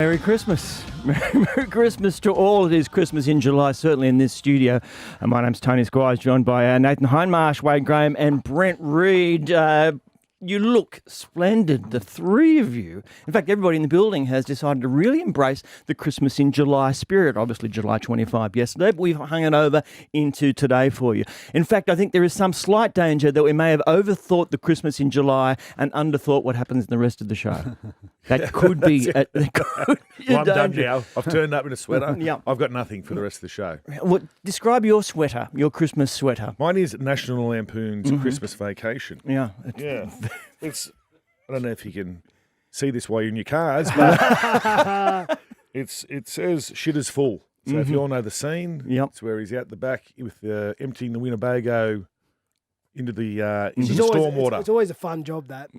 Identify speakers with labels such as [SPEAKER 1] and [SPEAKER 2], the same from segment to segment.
[SPEAKER 1] Merry Christmas. Merry Christmas to all. It is Christmas in July, certainly in this studio. My name's Tony Squires, joined by Nathan Hindmarsh, Wade Graham and Brent Reid. You look splendid, the three of you. In fact, everybody in the building has decided to really embrace the Christmas in July spirit. Obviously, July 25 yesterday, but we've hung it over into today for you. In fact, I think there is some slight danger that we may have overthought the Christmas in July and underthought what happens in the rest of the show. That could be a
[SPEAKER 2] I'm done now. I've turned up in a sweater.
[SPEAKER 1] Yeah.
[SPEAKER 2] I've got nothing for the rest of the show.
[SPEAKER 1] Well, describe your sweater, your Christmas sweater.
[SPEAKER 2] Mine is National Lampoon's Christmas Vacation.
[SPEAKER 1] Yeah.
[SPEAKER 2] Yeah. I don't know if you can see this while you're in your cars, but it says shit is full. So if you all know the scene, it's where he's out the back with emptying the Winnebago into the stormwater.
[SPEAKER 3] It's always a fun job, that.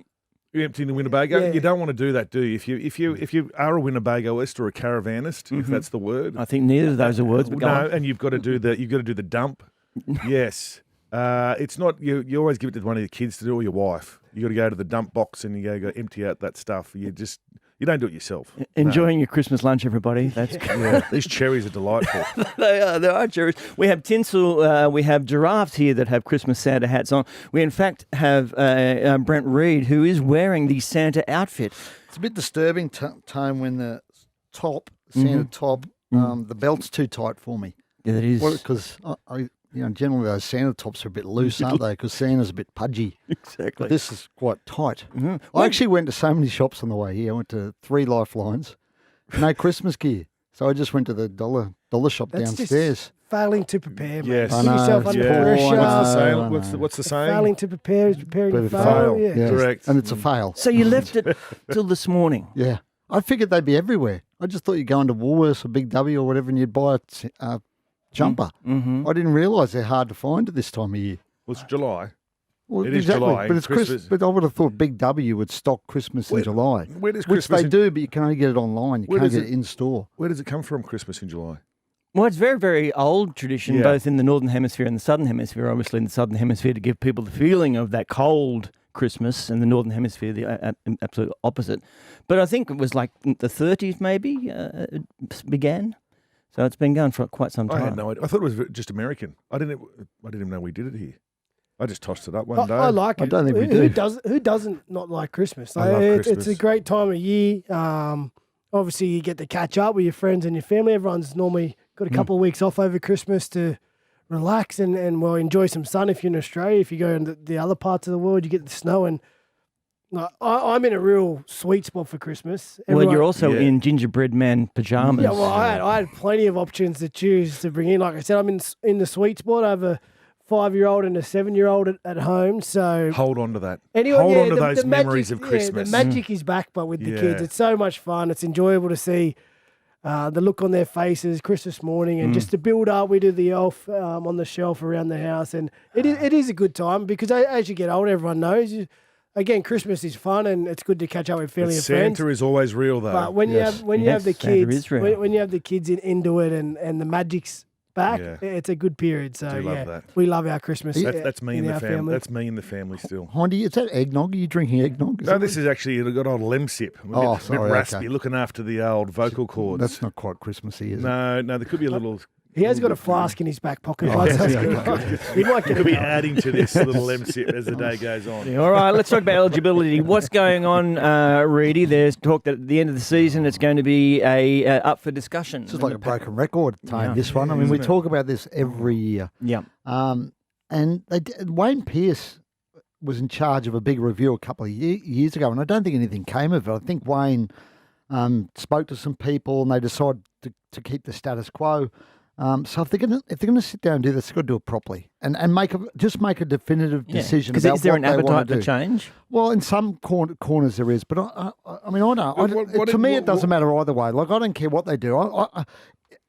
[SPEAKER 2] You're emptying the Winnebago.
[SPEAKER 3] Yeah.
[SPEAKER 2] You don't want to do that, do you? If you are a Winnebagoist or a caravanist, if that's the word.
[SPEAKER 1] I think neither of those are words, but go on.
[SPEAKER 2] And you've got to do the dump. Yes. It's not you always give it to one of your kids to do, or your wife. You got to go to the dump box and you go empty out that stuff. You don't do it yourself.
[SPEAKER 1] Enjoying your Christmas lunch, everybody. That's
[SPEAKER 2] yeah. These cherries are delightful.
[SPEAKER 1] They are cherries. We have tinsel. We have giraffes here that have Christmas Santa hats on. We, in fact, have Brent Reid, who is wearing the Santa outfit.
[SPEAKER 4] It's a bit disturbing, Tone, when the Santa top, the belt's too tight for me.
[SPEAKER 1] Yeah, that is.
[SPEAKER 4] Because generally those Santa tops are a bit loose, aren't they? Because Santa's a bit pudgy.
[SPEAKER 1] Exactly.
[SPEAKER 4] But this is quite tight.
[SPEAKER 1] Mm-hmm.
[SPEAKER 4] I actually went to so many shops on the way here. I went to 3 Lifelines. No Christmas gear. So I just went to the dollar shop downstairs.
[SPEAKER 3] Just failing to prepare, mate.
[SPEAKER 2] Yes.
[SPEAKER 3] Put yourself under pressure.
[SPEAKER 2] What's the saying?
[SPEAKER 3] Failing to prepare is preparing to
[SPEAKER 4] But
[SPEAKER 3] fail.
[SPEAKER 2] fail.
[SPEAKER 3] Yeah.
[SPEAKER 2] Correct.
[SPEAKER 4] And it's a fail.
[SPEAKER 1] So you left it till this morning.
[SPEAKER 4] Yeah. I figured they'd be everywhere. I just thought you'd go into Woolworths or Big W or whatever and you'd buy a jumper.
[SPEAKER 1] Mm-hmm.
[SPEAKER 4] I didn't realise they're hard to find at this time of year.
[SPEAKER 2] Well, it's July.
[SPEAKER 4] Well,
[SPEAKER 2] It is July,
[SPEAKER 4] but it's
[SPEAKER 2] Christmas.
[SPEAKER 4] But I would have thought Big W would stock Christmas in July.
[SPEAKER 2] Where does
[SPEAKER 4] Which
[SPEAKER 2] Christmas
[SPEAKER 4] they do, but you can only get it online. You
[SPEAKER 2] Where
[SPEAKER 4] can't
[SPEAKER 2] does
[SPEAKER 4] get it in store.
[SPEAKER 2] Where does it come from, Christmas in July?
[SPEAKER 1] Well, it's very, very old tradition,
[SPEAKER 2] Yeah.
[SPEAKER 1] both in the Northern Hemisphere and the Southern Hemisphere. Obviously, in the Southern Hemisphere, to give people the feeling of that cold Christmas, and the Northern Hemisphere, the absolute opposite. But I think it was like the 30s, maybe, it began. So it's been going for quite some time.
[SPEAKER 2] I had no idea. I thought it was just American. I didn't even know we did it here. I just tossed it up one day.
[SPEAKER 3] I like it.
[SPEAKER 4] I don't think we
[SPEAKER 3] Who
[SPEAKER 4] do.
[SPEAKER 3] Who doesn't not like Christmas?
[SPEAKER 2] I love
[SPEAKER 3] It's
[SPEAKER 2] Christmas.
[SPEAKER 3] a great time of year. Obviously, you get to catch up with your friends and your family. Everyone's normally got a couple of weeks off over Christmas to relax and enjoy some sun if you're in Australia. If you go in the other parts of the world, you get the snow. And I'm in a real sweet spot for Christmas.
[SPEAKER 1] Well, you're also
[SPEAKER 2] Yeah.
[SPEAKER 1] in gingerbread man pajamas.
[SPEAKER 3] Yeah, well, I had plenty of options to choose to bring in. Like I said, I'm in the sweet spot. I have a 5-year-old and a 7-year-old at home. So
[SPEAKER 2] Hold on to that.
[SPEAKER 3] anyway,
[SPEAKER 2] Hold on to
[SPEAKER 3] the
[SPEAKER 2] those
[SPEAKER 3] magic,
[SPEAKER 2] memories of Christmas.
[SPEAKER 3] the magic is back, but with the kids,
[SPEAKER 2] Yeah.
[SPEAKER 3] it's so much fun. It's enjoyable to see the look on their faces Christmas morning, and just to build up. We do the elf on the shelf around the house, and it is a good time because as you get older, everyone knows. Again, Christmas is fun, and it's good to catch up with family and friends.
[SPEAKER 2] Santa is always real, though.
[SPEAKER 3] But when you have the
[SPEAKER 1] Santa
[SPEAKER 3] kids,
[SPEAKER 1] is real.
[SPEAKER 3] when you have the kids into it, and the magic's back,
[SPEAKER 2] Yeah.
[SPEAKER 3] it's a good period. So
[SPEAKER 2] do love
[SPEAKER 3] yeah,
[SPEAKER 2] that.
[SPEAKER 3] we love our Christmas.
[SPEAKER 2] That's me in the
[SPEAKER 3] our
[SPEAKER 2] family. That's me in the family still.
[SPEAKER 4] Hindy, is that eggnog? Are you drinking eggnog?
[SPEAKER 2] No, this is actually a good old lemsip.
[SPEAKER 4] Oh,
[SPEAKER 2] a bit
[SPEAKER 4] sorry,
[SPEAKER 2] raspy,
[SPEAKER 4] okay.
[SPEAKER 2] looking after the old vocal cords.
[SPEAKER 4] That's not quite Christmassy, is it?
[SPEAKER 2] No, there could be a little.
[SPEAKER 3] He has got a flask in his back pocket.
[SPEAKER 2] Oh,
[SPEAKER 3] right? So
[SPEAKER 2] yeah,
[SPEAKER 3] it's good. He might get
[SPEAKER 2] Could be
[SPEAKER 3] it.
[SPEAKER 2] adding to this little lemsip as the day goes on.
[SPEAKER 1] Yeah, all right, let's talk about eligibility. What's going on, Reedy? There's talk that at the end of the season it's going to be up for discussion.
[SPEAKER 4] This is like a broken record, Tone,
[SPEAKER 1] Yeah.
[SPEAKER 4] this one. I mean, we talk about this every year.
[SPEAKER 1] Yeah.
[SPEAKER 4] And Wayne Pearce was in charge of a big review a couple of years ago, and I don't think anything came of it. I think Wayne spoke to some people, and they decided to keep the status quo. So if they're gonna sit down and do this, they've got to do it properly and make a definitive decision about
[SPEAKER 1] is there
[SPEAKER 4] what
[SPEAKER 1] an
[SPEAKER 4] they want
[SPEAKER 1] appetite
[SPEAKER 4] to
[SPEAKER 1] to
[SPEAKER 4] do.
[SPEAKER 1] change?
[SPEAKER 4] Well, in some corners there is, but I mean, I don't.
[SPEAKER 2] What-
[SPEAKER 4] To me,
[SPEAKER 2] what-
[SPEAKER 4] it doesn't matter either way. Like, I don't care what they do. I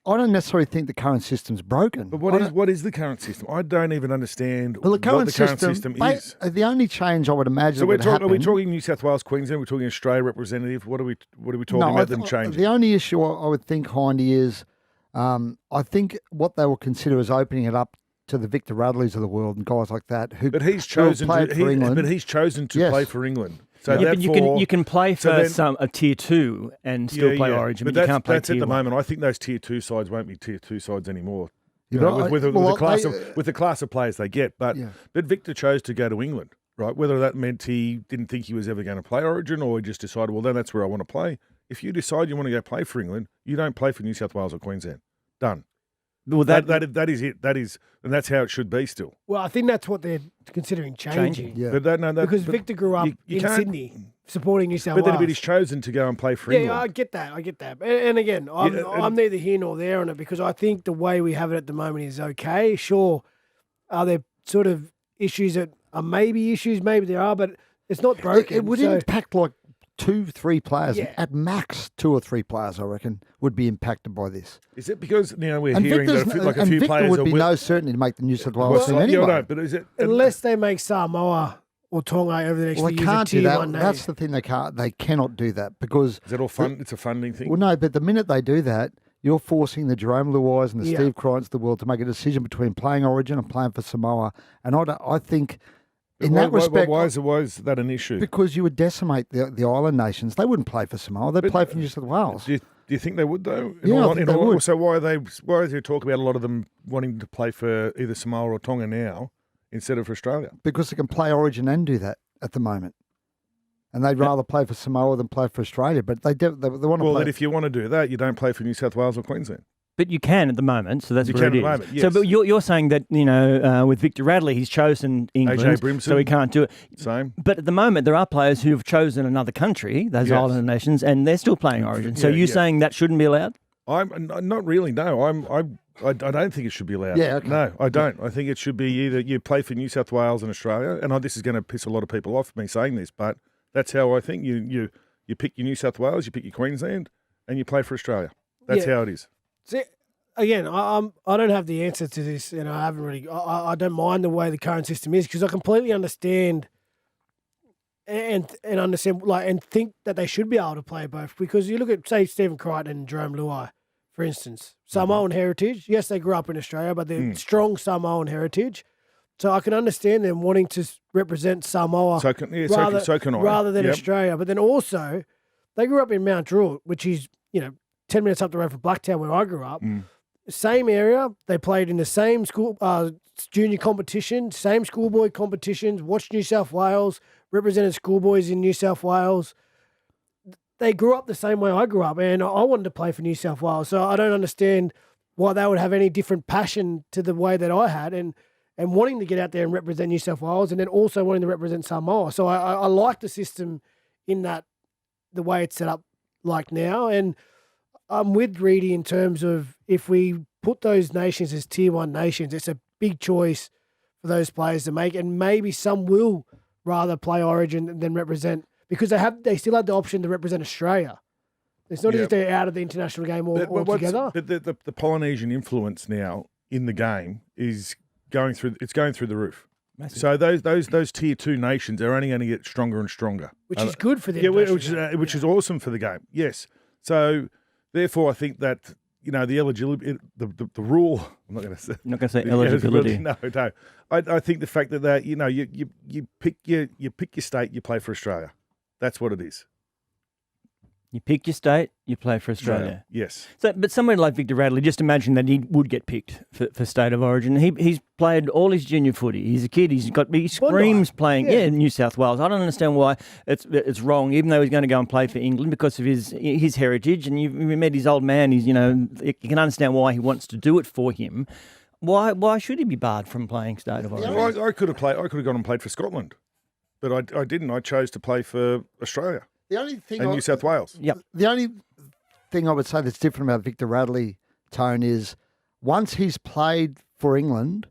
[SPEAKER 4] don't necessarily think the current system's broken.
[SPEAKER 2] But what is the current system? I don't even understand
[SPEAKER 4] Well, the current
[SPEAKER 2] what the current system is.
[SPEAKER 4] The only change I would imagine
[SPEAKER 2] So
[SPEAKER 4] would happen.
[SPEAKER 2] are we talking New South Wales, Queensland? We're talking Australia representative. What are we talking
[SPEAKER 4] No,
[SPEAKER 2] about them changing?
[SPEAKER 4] The only issue I would think, Hindy, is I think what they will consider is opening it up to the Victor Radleys of the world and guys like that who.
[SPEAKER 2] But he's chosen
[SPEAKER 4] play
[SPEAKER 2] to.
[SPEAKER 4] for England.
[SPEAKER 2] But he's chosen to
[SPEAKER 4] Yes.
[SPEAKER 2] play for England. So
[SPEAKER 1] Yeah, but you can play for
[SPEAKER 2] then-
[SPEAKER 1] a tier 2 and still play Origin, but you can't play
[SPEAKER 2] that's
[SPEAKER 1] tier
[SPEAKER 2] at the
[SPEAKER 1] 1.
[SPEAKER 2] moment. I think those tier 2 sides won't be tier 2 sides anymore.
[SPEAKER 4] You
[SPEAKER 2] You know,
[SPEAKER 4] know,
[SPEAKER 2] with the class of players they get. But
[SPEAKER 4] Yeah.
[SPEAKER 2] Victor chose to go to England, right? Whether that meant he didn't think he was ever going to play Origin, or he just decided, well, then that's where I want to play. If you decide you want to go play for England, you don't play for New South Wales or Queensland. Done.
[SPEAKER 1] Well,
[SPEAKER 2] That is it. And that's how it should be still.
[SPEAKER 3] Well, I think that's what they're considering changing.
[SPEAKER 4] Yeah.
[SPEAKER 2] But
[SPEAKER 3] Because Victor grew up
[SPEAKER 2] you
[SPEAKER 3] in
[SPEAKER 2] can't-
[SPEAKER 3] Sydney supporting New South
[SPEAKER 2] But
[SPEAKER 3] Wales.
[SPEAKER 2] then he's chosen to go and play for
[SPEAKER 3] Yeah,
[SPEAKER 2] England.
[SPEAKER 3] I get that. And again, I'm neither here nor there on it because I think the way we have it at the moment is okay. Sure, are there sort of issues that are maybe issues? Maybe there are, but it's not broken.
[SPEAKER 4] It would
[SPEAKER 3] so-
[SPEAKER 4] impact like 2-3 players.
[SPEAKER 3] Yeah.
[SPEAKER 4] At max, 2 or 3 players, I reckon, would be impacted by this.
[SPEAKER 2] Is it because we're
[SPEAKER 4] And
[SPEAKER 2] hearing
[SPEAKER 4] Victor's,
[SPEAKER 2] that a
[SPEAKER 4] and
[SPEAKER 2] few
[SPEAKER 4] Victor
[SPEAKER 2] players
[SPEAKER 4] would
[SPEAKER 2] are
[SPEAKER 4] be no certainty to make the New South Wales team
[SPEAKER 2] yeah,
[SPEAKER 4] anyway.
[SPEAKER 2] no, but is it
[SPEAKER 3] unless they make Samoa or Tonga over the next
[SPEAKER 4] Well,
[SPEAKER 3] few
[SPEAKER 4] they
[SPEAKER 3] years a
[SPEAKER 4] can't do
[SPEAKER 3] tier
[SPEAKER 4] that.
[SPEAKER 3] 1 name.
[SPEAKER 4] That's the thing they can't. They cannot do that because.
[SPEAKER 2] Is it all fun? It's a funding thing.
[SPEAKER 4] Well, no, but the minute they do that, you're forcing the Jerome Luais and the
[SPEAKER 3] Yeah.
[SPEAKER 4] Steve Crichton's of the world to make a decision between playing Origin and playing for Samoa. And I think, in that respect,
[SPEAKER 2] why is that an issue?
[SPEAKER 4] because you would decimate the island nations. They wouldn't play for Samoa. They'd play for New South Wales.
[SPEAKER 2] Do you think they would though?
[SPEAKER 4] Yeah, I think they would.
[SPEAKER 2] So why is there talk about a lot of them wanting to play for either Samoa or Tonga now instead of for Australia?
[SPEAKER 4] Because they can play Origin and do that at the moment. And they'd rather play for Samoa than play for Australia. But they want to
[SPEAKER 2] Well,
[SPEAKER 4] play.
[SPEAKER 2] then if you want to do that, you don't play for New South Wales or Queensland.
[SPEAKER 1] But you can at the moment, so that's
[SPEAKER 2] You
[SPEAKER 1] where
[SPEAKER 2] can
[SPEAKER 1] it
[SPEAKER 2] at the
[SPEAKER 1] is.
[SPEAKER 2] moment,
[SPEAKER 1] So,
[SPEAKER 2] yes.
[SPEAKER 1] but you're saying that with Victor Radley, he's chosen England,
[SPEAKER 2] Brimson.
[SPEAKER 1] so he can't do it.
[SPEAKER 2] Same.
[SPEAKER 1] But at the moment, there are players who have chosen another country, those
[SPEAKER 2] Yes.
[SPEAKER 1] island nations, and they're still playing Origin. So
[SPEAKER 2] Yeah,
[SPEAKER 1] you're
[SPEAKER 2] yeah.
[SPEAKER 1] saying that shouldn't be allowed?
[SPEAKER 2] I'm not really. No, I don't think it should be allowed.
[SPEAKER 4] Yeah, okay.
[SPEAKER 2] No, I don't. I think it should be either you play for New South Wales and Australia, and this is going to piss a lot of people off me saying this, but that's how I think. You pick your New South Wales, you pick your Queensland, and you play for Australia. That's
[SPEAKER 3] Yeah.
[SPEAKER 2] how it is.
[SPEAKER 3] See, again, I don't have the answer to this, and I haven't really. I don't mind the way the current system is because I completely understand and understand and think that they should be able to play both. Because you look at say Stephen Crichton and Jerome Luai, for instance, Samoan heritage. Yes, they grew up in Australia, but they're strong Samoan heritage. So I can understand them wanting to represent Samoa
[SPEAKER 2] So can I.
[SPEAKER 3] rather than
[SPEAKER 2] Yep.
[SPEAKER 3] Australia. But then also, they grew up in Mount Druitt, which is 10 minutes up the road from Blacktown, where I grew up. Same area. They played in the same school junior competition, same schoolboy competitions. Watched New South Wales, represented schoolboys in New South Wales. They grew up the same way I grew up, and I wanted to play for New South Wales. So I don't understand why they would have any different passion to the way that I had, and wanting to get out there and represent New South Wales, and then also wanting to represent Samoa. So I like the system in that the way it's set up like now, and I'm with Reedy in terms of if we put those nations as tier 1 nations, it's a big choice for those players to make, and maybe some will rather play Origin than represent because they still have the option to represent Australia. It's not as if they're out of the international game altogether.
[SPEAKER 2] But the Polynesian influence now in the game is going through the roof.
[SPEAKER 1] Massive.
[SPEAKER 2] So those tier 2 nations are only going to get stronger and stronger,
[SPEAKER 3] Which is good for the
[SPEAKER 2] which is awesome for the game. Yes. So therefore, I think that the eligibility, the rule. I'm not going to say.
[SPEAKER 1] You're not going to say eligibility.
[SPEAKER 2] No. I think the fact that you pick your state, you play for Australia. That's what it is.
[SPEAKER 1] You pick your state, you play for Australia.
[SPEAKER 2] Yes.
[SPEAKER 1] So, but somewhere like Victor Radley, just imagine that he would get picked for state of origin. He's played all his junior footy. He's a kid. He screams playing. Yeah, New South Wales. I don't understand why it's wrong, even though he's going to go and play for England because of his heritage. And you met his old man. You can understand why he wants to do it for him. Why should he be barred from playing state of origin?
[SPEAKER 2] Well, I could have gone and played for Scotland, but I didn't. I chose to play for Australia.
[SPEAKER 4] The only thing
[SPEAKER 2] and New South Wales.
[SPEAKER 1] Yep.
[SPEAKER 4] The only thing I would say that's different about Victor Radley, Tone, is once he's played for England,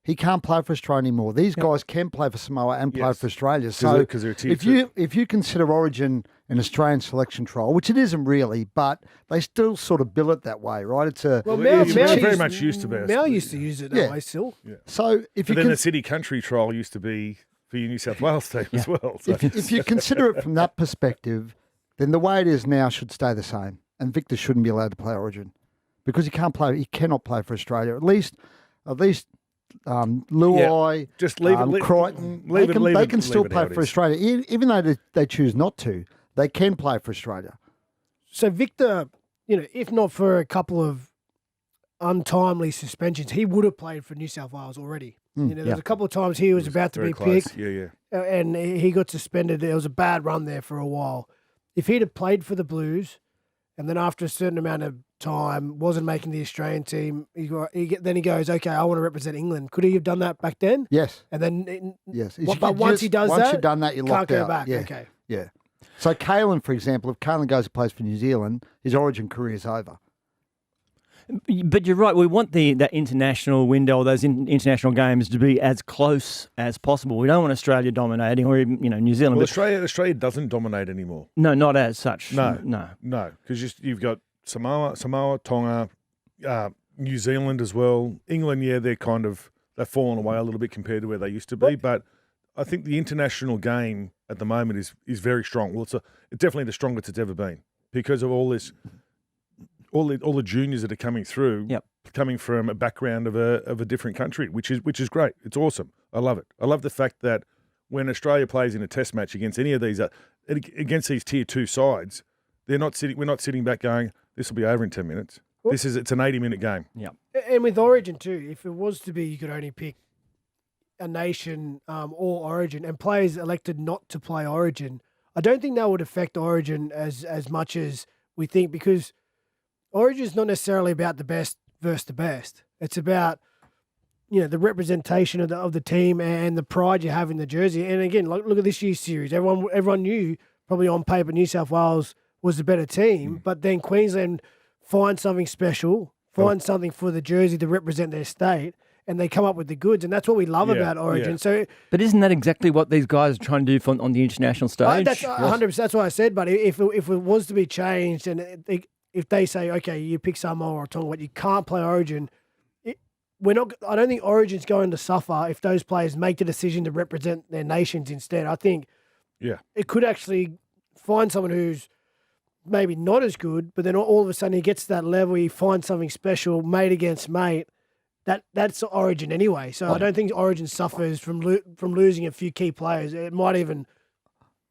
[SPEAKER 4] he can't play for Australia anymore. These guys can play for Samoa and play for Australia. So
[SPEAKER 2] because they're tier 2.
[SPEAKER 4] if you consider Origin an Australian selection trial, which it isn't really, but they still sort of bill it that way, right? It's a
[SPEAKER 3] Mel
[SPEAKER 2] very much used to be.
[SPEAKER 3] Mel used to use it that way still.
[SPEAKER 2] Yeah.
[SPEAKER 4] So if you
[SPEAKER 2] then the city country trial used to be for your New South Wales team as well. So.
[SPEAKER 4] If you consider it from that perspective, then the way it is now should stay the same, and Victor shouldn't be allowed to play Origin because he cannot play for Australia. At least Luai,
[SPEAKER 2] just leave it.
[SPEAKER 4] Crichton. They can still play for Australia. Even though they choose not to, they can play for Australia.
[SPEAKER 3] So Victor, if not for a couple of untimely suspensions, he would have played for New South Wales already. There's a couple of times he was about to be picked. And he got suspended. There was a bad run there for a while. If he'd have played for the Blues, and then after a certain amount of time wasn't making the Australian team, then he goes, okay, I want to represent England. Could he have done that back then?
[SPEAKER 4] Yes.
[SPEAKER 3] And then
[SPEAKER 4] yes.
[SPEAKER 3] But once he does
[SPEAKER 4] once
[SPEAKER 3] that,
[SPEAKER 4] you've done that, you're locked
[SPEAKER 3] can't
[SPEAKER 4] out.
[SPEAKER 3] go back.
[SPEAKER 4] Yeah.
[SPEAKER 3] Okay.
[SPEAKER 4] Yeah. So Kalen, for example, if Kalen goes and plays for New Zealand, his Origin career is over.
[SPEAKER 1] But you're right. We want that international window, those international games, to be as close as possible. We don't want Australia dominating, or even New Zealand.
[SPEAKER 2] Well, Australia doesn't dominate anymore.
[SPEAKER 1] No, not as such.
[SPEAKER 2] No, because you've got Samoa, Tonga, New Zealand as well. England, they've fallen away a little bit compared to where they used to be. But I think the international game at the moment is very strong. Well, it's definitely the strongest it's ever been because of all this. All the juniors that are coming through, coming from a background of a different country, which is great. It's awesome. I love it. I love the fact that when Australia plays in a test match against any of these against these tier 2 sides, we're not sitting back going, this will be over in 10 minutes. Well, it's an 80-minute game.
[SPEAKER 1] Yeah.
[SPEAKER 3] And with Origin too, if it was to be, you could only pick a nation or Origin, and players elected not to play Origin. I don't think that would affect Origin as much as we think, because Origin is not necessarily about the best versus the best. It's about, the representation of the team and the pride you have in the jersey. And again, look at this year's series. Everyone knew probably on paper New South Wales was the better team, but then Queensland find something special, find something for the jersey to represent their state, and they come up with the goods. And that's what we love about Origin. So,
[SPEAKER 1] but isn't that exactly what these guys are trying to do on the international stage?
[SPEAKER 3] That's 100%. That's what I said. But if it was to be changed, and if they say, okay, you pick Samoa or Tonga, but you can't play Origin, I don't think Origin's going to suffer if those players make the decision to represent their nations instead. I think it could actually find someone who's maybe not as good, but then all of a sudden he gets to that level, he finds something special, mate against mate. That's Origin anyway. So I don't think Origin suffers from losing a few key players. It might even...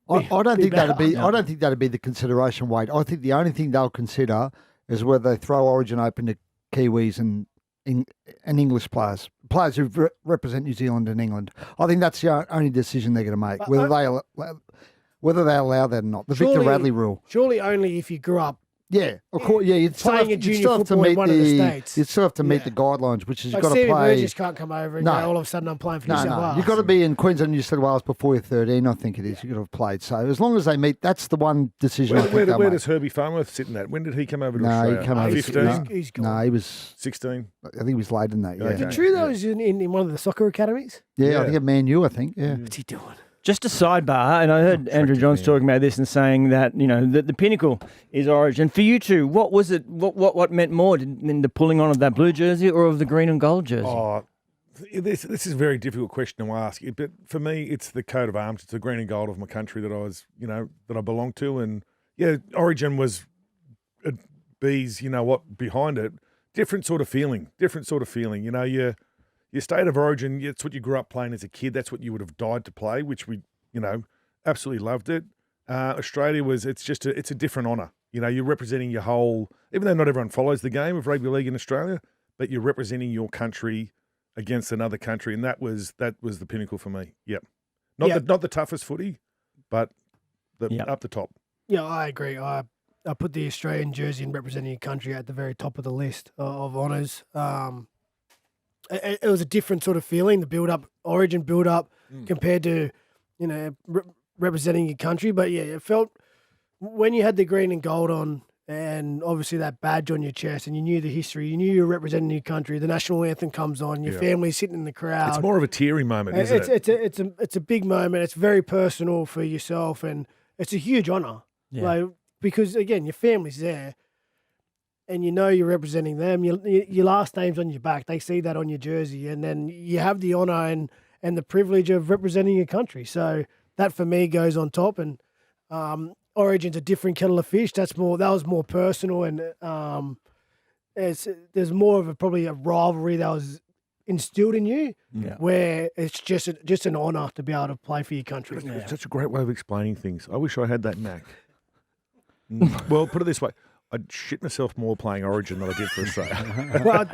[SPEAKER 3] I don't think
[SPEAKER 4] that'd be the consideration, Wade. I think the only thing they'll consider is whether they throw Origin open to Kiwis and English players who represent New Zealand and England. I think that's the only decision they're going to make, whether they allow that or not. The Victor Radley rule.
[SPEAKER 3] Surely only if you grew up.
[SPEAKER 4] Yeah, of course. Yeah, you'd still have to meet the guidelines, which is you've got to play.
[SPEAKER 3] You just can't come over and go, all of a sudden I'm playing for New South Wales.
[SPEAKER 4] You've got to be in Queensland, New South Wales before you're 13, I think it is. You've got to have played. So as long as they meet, that's the one decision.
[SPEAKER 2] Where does Herbie Farnworth sit in that? When did he come over to Australia?
[SPEAKER 4] He came over
[SPEAKER 2] 15?
[SPEAKER 3] He's gone.
[SPEAKER 4] No, he was
[SPEAKER 2] 16.
[SPEAKER 4] I think he was later than that. Yeah.
[SPEAKER 3] Is it true that he was in one of the soccer academies?
[SPEAKER 4] Yeah, I think at Man U, I think. Yeah.
[SPEAKER 3] What's he doing?
[SPEAKER 1] Just a sidebar, and I heard Andrew Johns talking about this and saying that the Pinnacle is Origin. For you two, what was it? What meant more than the pulling on of that blue jersey or of the green and gold jersey?
[SPEAKER 2] Oh, this is a very difficult question to ask. But for me, it's the coat of arms. It's the green and gold of my country that I was, that I belong to, and Origin was B's. Behind it, different sort of feeling. Your state of origin, it's what you grew up playing as a kid. That's what you would have died to play, which we, absolutely loved it. Australia it's a different honour. You're representing your whole, even though not everyone follows the game of rugby league in Australia, but you're representing your country against another country, and that was the pinnacle for me. Yep. Not the toughest footy, but up the top.
[SPEAKER 3] Yeah, I agree. I put the Australian jersey and representing your country at the very top of the list of honours. It was a different sort of feeling, the Origin build-up compared to, representing your country. But, it felt when you had the green and gold on and obviously that badge on your chest and you knew the history, you knew you were representing your country, the national anthem comes on, your family's sitting in the crowd.
[SPEAKER 2] It's more of a teary moment, isn't it?
[SPEAKER 3] It's a big moment. It's very personal for yourself, and it's a huge honour.
[SPEAKER 1] Yeah.
[SPEAKER 3] Because, again, your family's there. And you're representing them. Your last name's on your back. They see that on your jersey, and then you have the honour and the privilege of representing your country. So that for me goes on top. And Origin's a different kettle of fish. That was more personal, and there's more of probably a rivalry that was instilled in you,
[SPEAKER 1] Yeah.
[SPEAKER 3] where it's just an honour to be able to play for your country.
[SPEAKER 2] It's such a great way of explaining things. I wish I had that knack. Well, put it this way. I'd shit myself more playing Origin than I did for Australia.
[SPEAKER 3] Well,